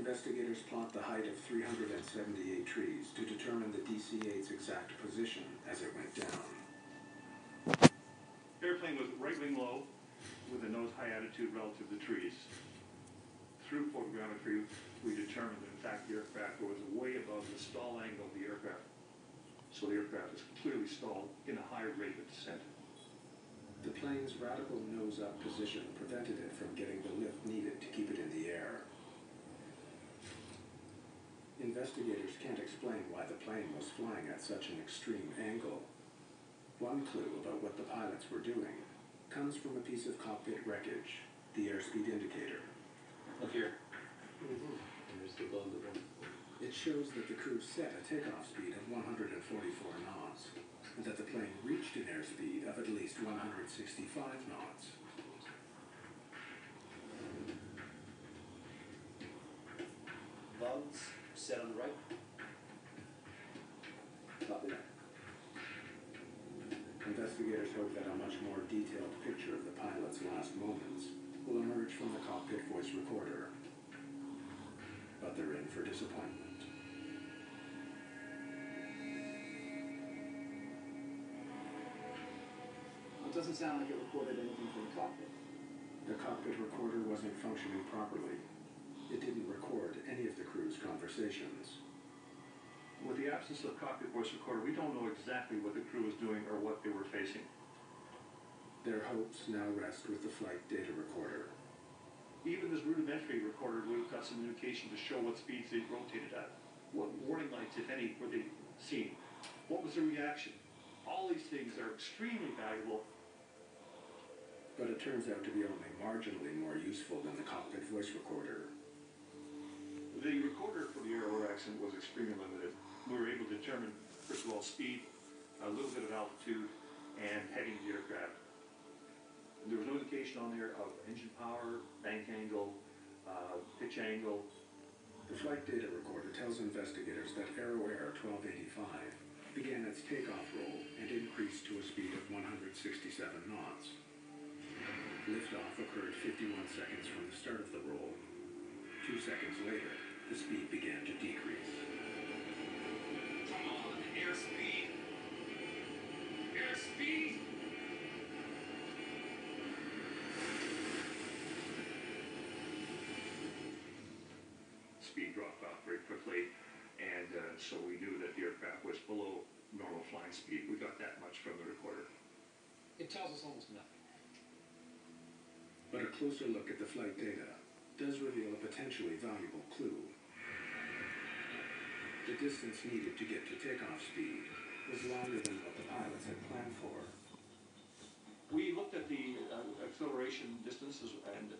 Investigators plot the height of 378 trees to determine the DC-8's exact position as it went down. Airplane was right wing low with a nose high attitude relative to the trees. Through photogrammetry, we determined that in fact the aircraft was way above the stall angle of the aircraft. So the aircraft is clearly stalled in a high rate of descent. The plane's radical nose-up position prevented it from getting the lift needed to keep it in the air. Investigators can't explain why the plane was flying at such an extreme angle. One clue about what the pilots were doing comes from a piece of cockpit wreckage, the airspeed indicator. Look here. There's the globe that went. It shows that the crew set a takeoff speed of 144 knots, and that the plane reached an airspeed of at least 165 knots. Valves set on the right. Copy that. Investigators hope that a much more detailed picture of the pilot's last moments will emerge from the cockpit voice recorder. But they're in for disappointment. It doesn't sound like it recorded anything from the cockpit. The cockpit recorder wasn't functioning properly. It didn't record any of the crew's conversations. With the absence of cockpit voice recorder, we don't know exactly what the crew was doing or what they were facing. Their hopes now rest with the flight data recorder. Even this rudimentary recorder would have got some indication to show what speeds they rotated at. What warning lights, if any, were they seeing? What was the reaction? All these things are extremely valuable. But it turns out to be only marginally more useful than the cockpit voice recorder. The recorder for the aero accident was extremely limited. We were able to determine, first of all, speed, a little bit of altitude, and heading of the aircraft. There was no indication on there of engine power, bank angle, pitch angle. The flight data recorder tells investigators that Aero Air 1285 began its takeoff roll and increased to a speed of 167 knots. Liftoff occurred 51 seconds from the start of the roll. 2 seconds later, the speed began to decrease. Come on, airspeed! Airspeed! Speed dropped off very quickly, and so we knew that the aircraft was below normal flying speed. We got that much from the recorder. It tells us almost nothing. But a closer look at the flight data does reveal a potentially valuable clue. The distance needed to get to takeoff speed was longer than what the pilots had planned for. We looked at the acceleration distances and